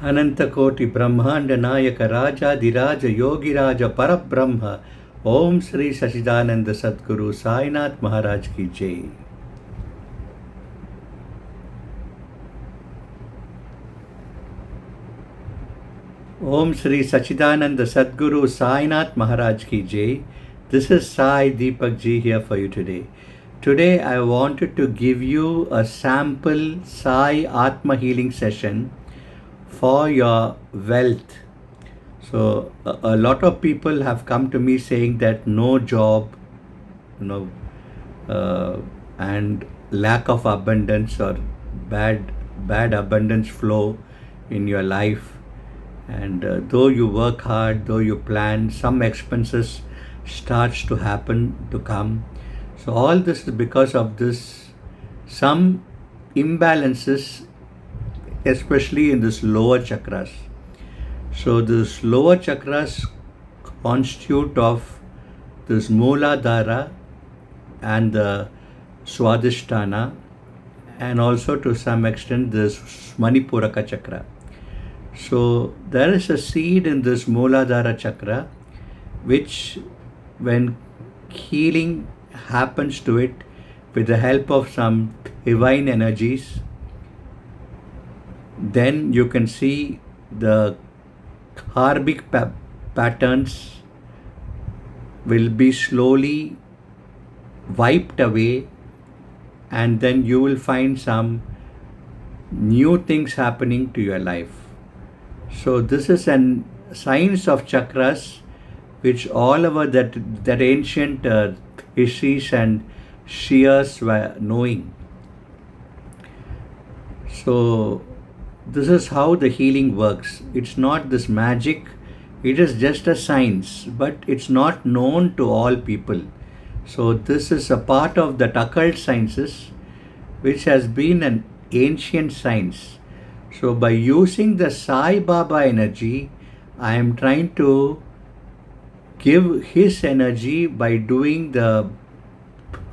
अनंतकोटि ब्रह्मांड नायक राजाधिराज योगिराज परब्रह्म ओम श्री सच्चिदानंद सद्गुरु साईनाथ महाराज की जय। ओम श्री सच्चिदानंद सद्गुरु साईनाथ महाराज की जय। This is Sai Deepak Ji here for you today. Today I wanted to give you a sample Sai Atma Healing session for your wealth. So a lot of people have come to me saying that no job, and lack of abundance or bad abundance flow in your life. And though you work hard, though you plan, some expenses starts to come. So all this is because of some imbalances, especially in this lower chakras. So this lower chakras constitute of this Mooladhara and the Swadhisthana, and also to some extent this Manipuraka chakra. So there is a seed in this Mooladhara chakra which, when healing happens to it with the help of some divine energies, then you can see the karmic patterns will be slowly wiped away, and then you will find some new things happening to your life. So this is an science of chakras which all over that ancient rishis and seers were knowing. So this is how the healing works. It's not this magic, it is just a science, but it's not known to all people. So this is a part of the occult sciences which has been an ancient science. So by using the Sai Baba energy, I am trying to give his energy by doing the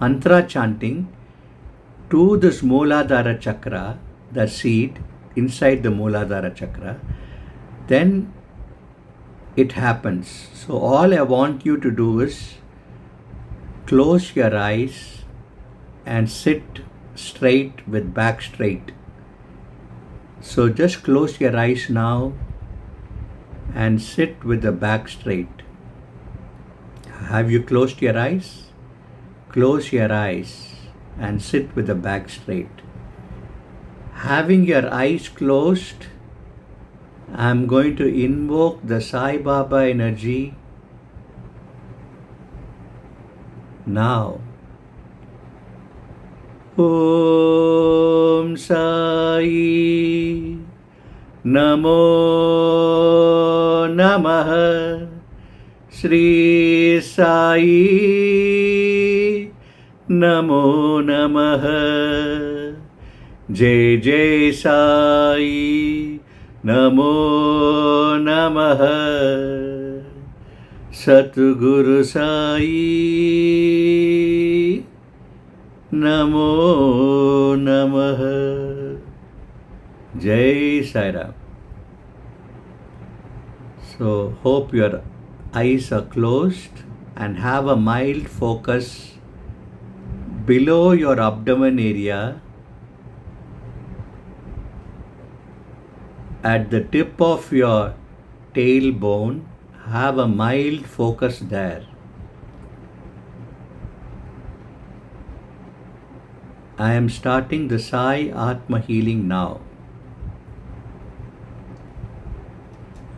mantra chanting to this Mooladhara chakra, the seed inside the Mooladhara chakra. Then it happens. So all I want you to do is close your eyes and sit straight with back straight. So just close your eyes now and sit with the back straight. Have you closed your eyes? Close your eyes and sit with the back straight. Having your eyes closed, I am going to invoke the Sai Baba energy now. Om Sai Namo Namaha Shri Sai Namo Namaha Jai Jai Sai Namo Namaha Satguru Sai Namo Namaha. Jai Sai Ram. So hope your eyes are closed and have a mild focus below your abdomen area, at the tip of your tailbone. Have a mild focus there. I am starting the Sai Atma Healing now.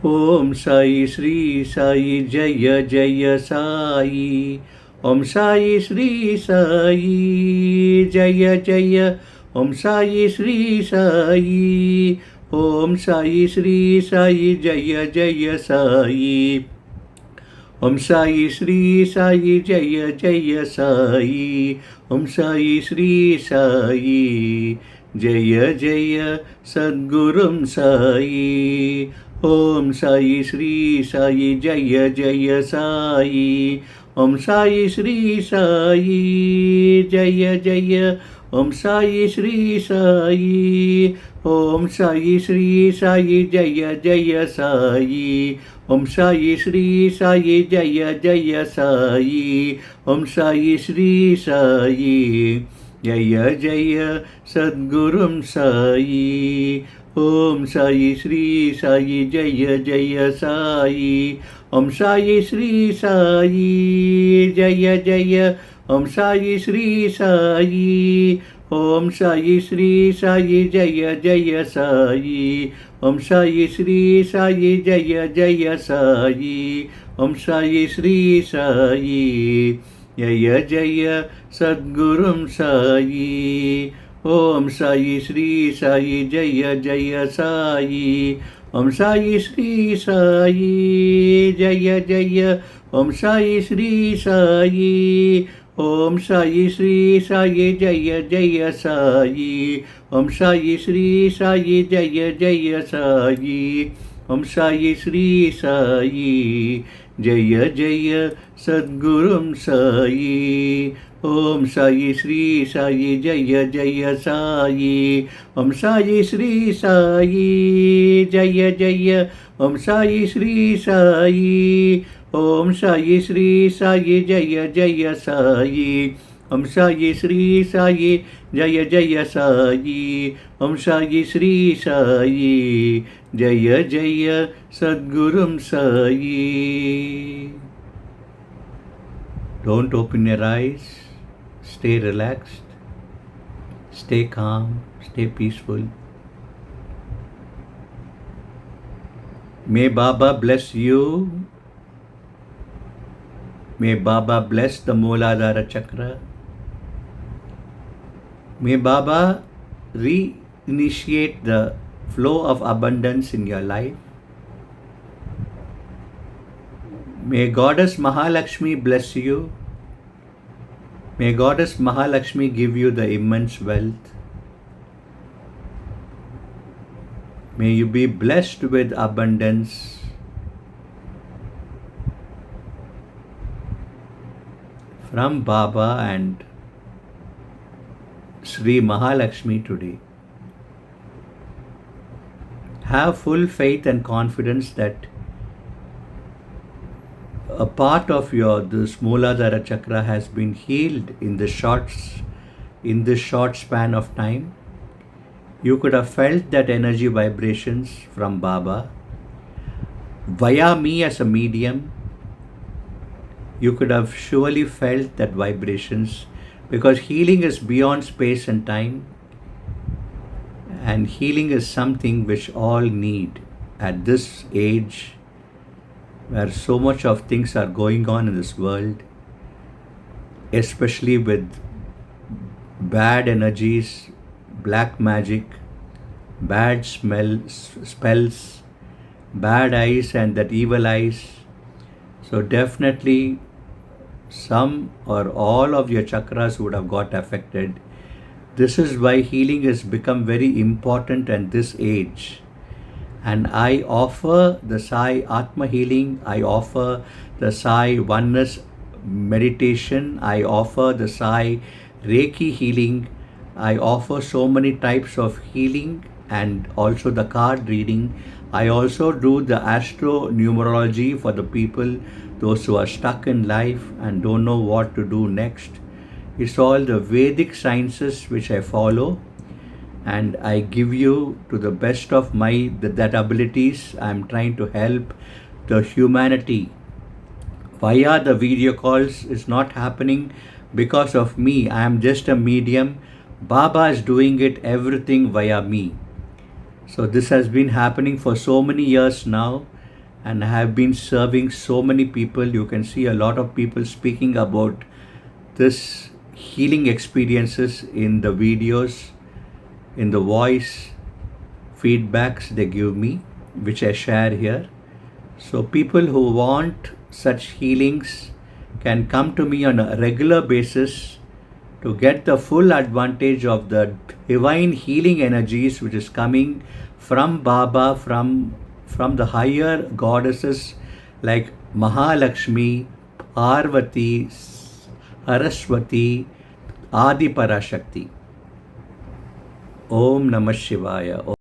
Om Sai Shri Sai Jaya Jaya Sai. Om Sai Shri Sai Jaya Jaya. Om Sai Shri Sai. Om Sai Shri Sai Jaya Jaya Sai. Om Sai Shri Sai Jaya Jaya Sai. Om Sai Shri Sai Jaya Jaya Sadgurum Sai. Om Sai Shri Sai Jaya Jaya Sai. Om Sai Shri Sai Jaya Jaya. Om Sai Shri Sai. Om Sai Shri Sai Jaya Jaya Sai. Om Sai Shri Sai Jaya Jaya Sai. Om Sai Shri Sai Jaya Jaya Sadgurum Sai. Om Sai Shri Sai Jaya Jaya Sai. Om Sai Shri Sai Jaya Jaya. Om Sai Shri Sai. Om Sai Shri Sai Jaya Jaya Sai. Om Sai Shri Sai Jaya Jaya Sai. Om Sai Shri Sai Jaya Jaya Sadgurum Sai. Om Sai Shri Sai Jaya Jaya Sai. Om Sai Shri Sai Jaya Jaya. Om Sai Shri Sai. Om Sai Shri Sai Jaya Jaya Sai. Om Sai Shri Sai Jaya Jaya Sai. Om Sai Shri Sai Jaya Jaya Sadgurum Sai. Om Sai Shri Sai Jaya Jaya Sai. Om Sai Shri Sai Jaya Jaya. Om Sai Shri Sai. Om Sai Shri Sai Jaya Jaya Sai. Om Sai Shri Sai Jaya Jaya Sai. Om Sai Shri Sai Jaya Jaya Sadgurum Sai. Don't open your eyes. Stay relaxed. Stay calm. Stay peaceful. May Baba bless you. May Baba bless the Mooladhara Chakra. May Baba reinitiate the flow of abundance in your life. May Goddess Mahalakshmi bless you. May Goddess Mahalakshmi give you the immense wealth. May you be blessed with abundance. From Baba and Sri Mahalakshmi today. Have full faith and confidence that a part of this Mooladhara Chakra has been healed in this short span of time. You could have felt that energy vibrations from Baba via me as a medium. You could have surely felt that vibrations, because healing is beyond space and time, and healing is something which all need at this age where so much of things are going on in this world, especially with bad energies, black magic, bad spells, bad eyes and that evil eyes. So definitely some or all of your chakras would have got affected. This is why healing has become very important at this age. And I offer the Sai Atma Healing, I offer the Sai Oneness Meditation, I offer the Sai Reiki Healing, I offer so many types of healing and also the card reading. I also do the astro numerology for the people, those who are stuck in life and don't know what to do next. It's all the Vedic sciences which I follow, and I give you to the best of my that abilities. I'm trying to help the humanity via the video calls. It's not happening because of me. I am just a medium. Baba is doing it everything via me. So this has been happening for so many years now, and I have been serving so many people. You can see a lot of people speaking about this healing experiences in the videos, in the voice feedbacks they give me, which I share here. So people who want such healings can come to me on a regular basis to get the full advantage of the divine healing energies which is coming from Baba, from the higher goddesses like Mahalakshmi, Parvati, Saraswati, Adi Parashakti. Om Namah Shivaya.